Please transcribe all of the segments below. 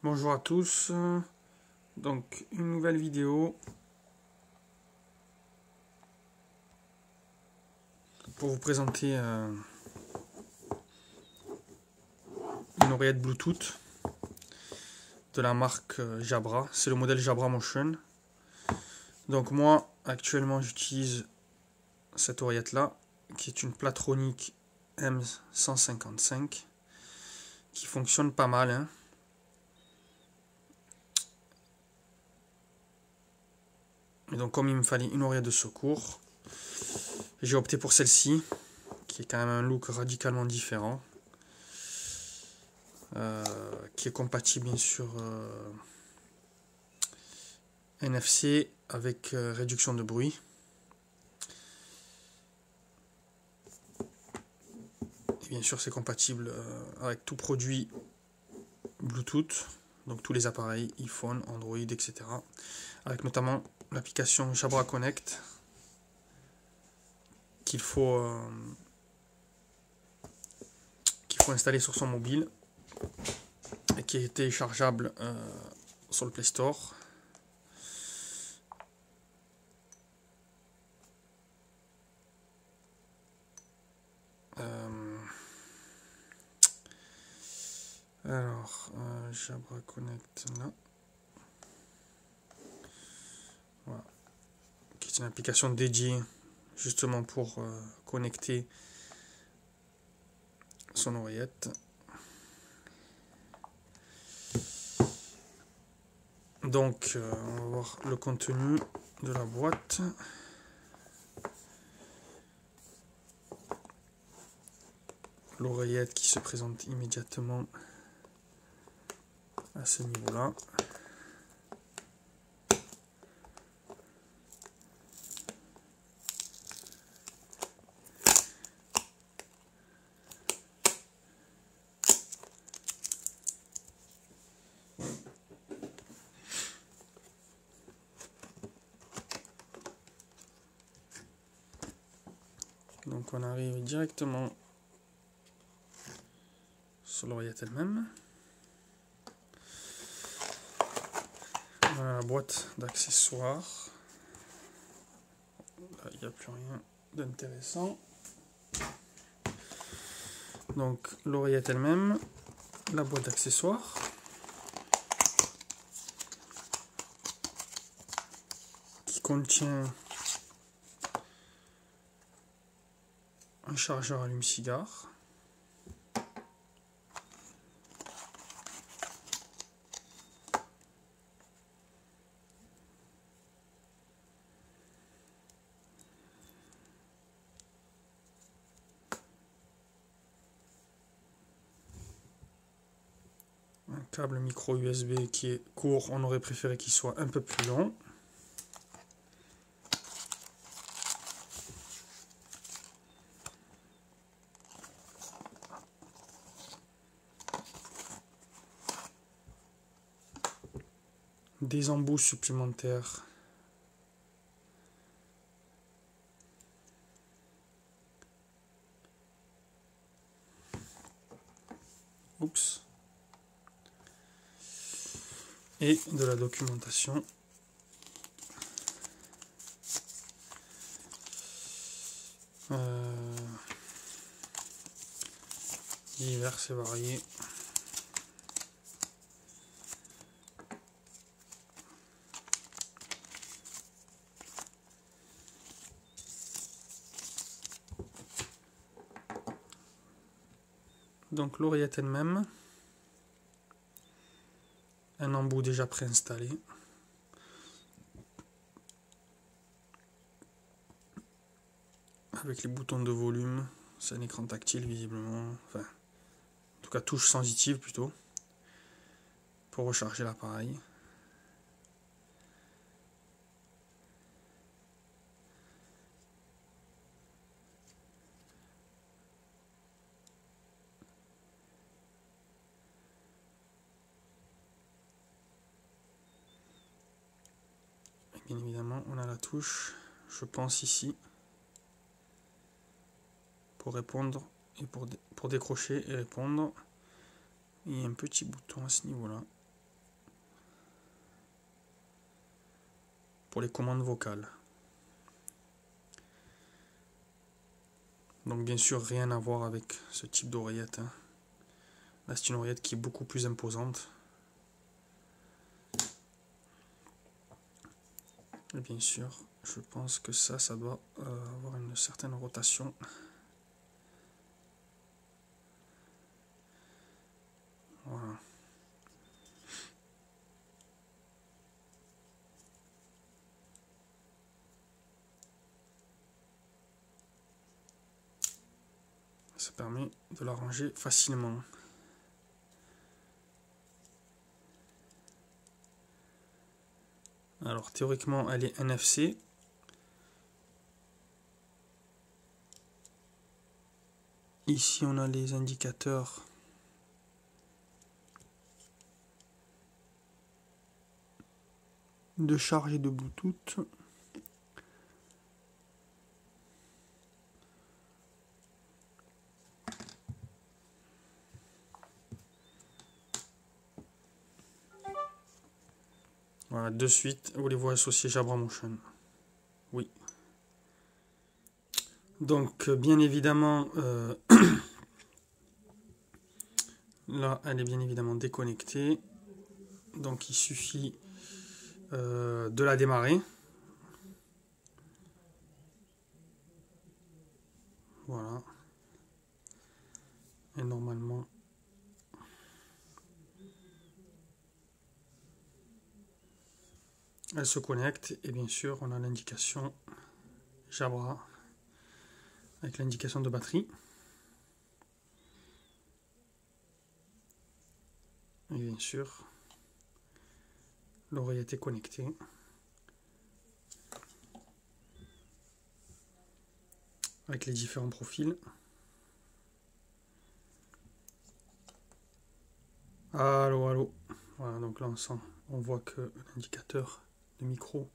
Bonjour à tous, donc une nouvelle vidéo pour vous présenter une oreillette Bluetooth de la marque Jabra, c'est le modèle Jabra Motion. Donc moi actuellement j'utilise cette oreillette là qui est une Platronic M155 qui fonctionne pas mal, hein. Et donc comme il me fallait une oreillette de secours, j'ai opté pour celle-ci, qui est quand même un look radicalement différent, qui est compatible bien sûr NFC avec réduction de bruit. Et bien sûr c'est compatible avec tout produit Bluetooth, donc tous les appareils, iPhone, Android, etc. Avec notamment l'application Jabra Connect qu'il faut installer sur son mobile et qui est téléchargeable sur le Play Store. Jabra Connect là. Voilà. Qui est une application dédiée justement pour connecter son oreillette. Donc on va voir le contenu de la boîte. L'oreillette qui se présente immédiatement à ce niveau-là. Donc on arrive directement sur l'oreillette elle-même. Voilà la boîte d'accessoires. Là, il n'y a plus rien d'intéressant. Donc l'oreillette elle-même, la boîte d'accessoires, qui contient un chargeur allume-cigare, un câble micro USB qui est court, on aurait préféré qu'il soit un peu plus long. Des embouts supplémentaires et de la documentation diverses et variées. Donc l'oreillette elle-même, un embout déjà préinstallé, avec les boutons de volume, c'est un écran tactile visiblement, enfin en tout cas touche sensitive plutôt, pour recharger l'appareil. Bien évidemment, on a la touche, je pense ici, pour répondre et pour décrocher et répondre. Il y a un petit bouton à ce niveau-là. pour les commandes vocales. Donc bien sûr rien à voir avec ce type d'oreillette, hein. Là c'est une oreillette qui est beaucoup plus imposante. Et bien sûr je pense que ça doit avoir une certaine rotation. Voilà. Ça permet de la ranger facilement. Alors théoriquement elle est NFC. Ici on a les indicateurs de charge et de Bluetooth. Voilà, de suite, voulez-vous associer Jabra Motion? Oui. Donc, bien évidemment, là, elle est bien évidemment déconnectée. Donc, il suffit de la démarrer. Voilà. Et normalement, elle se connecte. Et bien sûr, on a l'indication Jabra avec l'indication de batterie. Et bien sûr, l'oreillette est connectée. Avec les différents profils. Allô, allô. Voilà, donc là on voit que l'indicateur de micro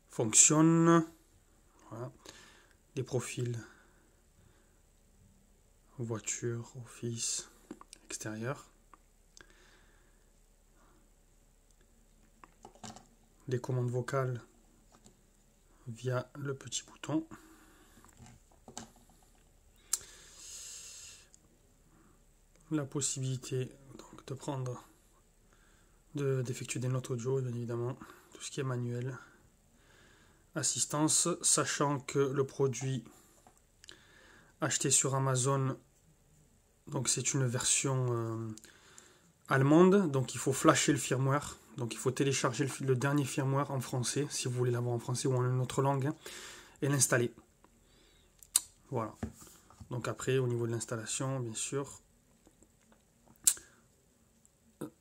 fonctionne. Voilà. Les profils voiture, office, extérieur. Les commandes vocales via le petit bouton. La possibilité donc, de prendre, d'effectuer des notes audio, bien évidemment, tout ce qui est manuel. Assistance, sachant que le produit acheté sur Amazon, donc c'est une version allemande, donc il faut flasher le firmware, donc il faut télécharger le dernier firmware en français, si vous voulez l'avoir en français ou en une autre langue, hein, et l'installer. Voilà. Donc après, au niveau de l'installation, bien sûr,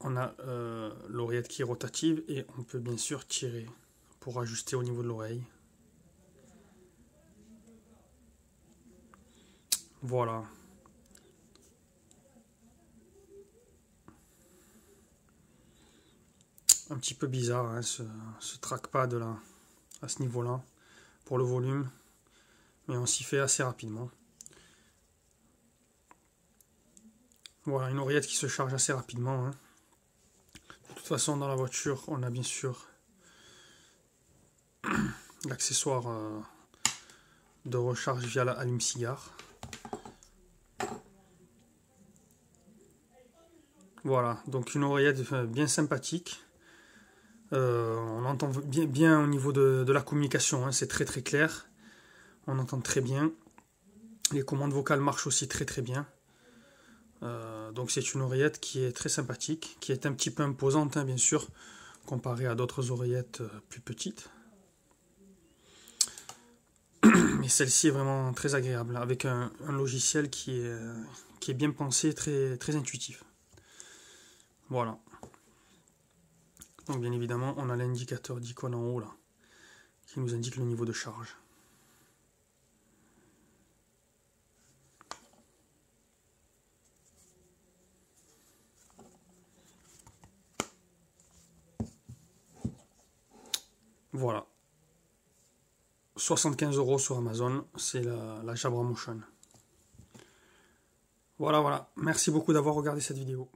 on a l'oreillette qui est rotative et on peut bien sûr tirer pour ajuster au niveau de l'oreille. Voilà. Un petit peu bizarre, hein, ce trackpad là, à ce niveau-là, pour le volume, mais on s'y fait assez rapidement. Voilà, une oreillette qui se charge assez rapidement, hein. De toute façon, dans la voiture, on a bien sûr l'accessoire de recharge via l'allume-cigare. Voilà, donc une oreillette bien sympathique. On entend bien au niveau de la communication, hein, c'est très très clair. On entend très bien. Les commandes vocales marchent aussi très très bien. Donc c'est une oreillette qui est très sympathique, qui est un petit peu imposante, hein, bien sûr, comparée à d'autres oreillettes plus petites. Mais celle-ci est vraiment très agréable, avec un logiciel qui est bien pensé, très, très intuitif. Voilà. Donc bien évidemment, on a l'indicateur d'icône en haut là, qui nous indique le niveau de charge. Voilà. 75 € sur Amazon, c'est la Jabra Motion. Voilà, voilà. Merci beaucoup d'avoir regardé cette vidéo.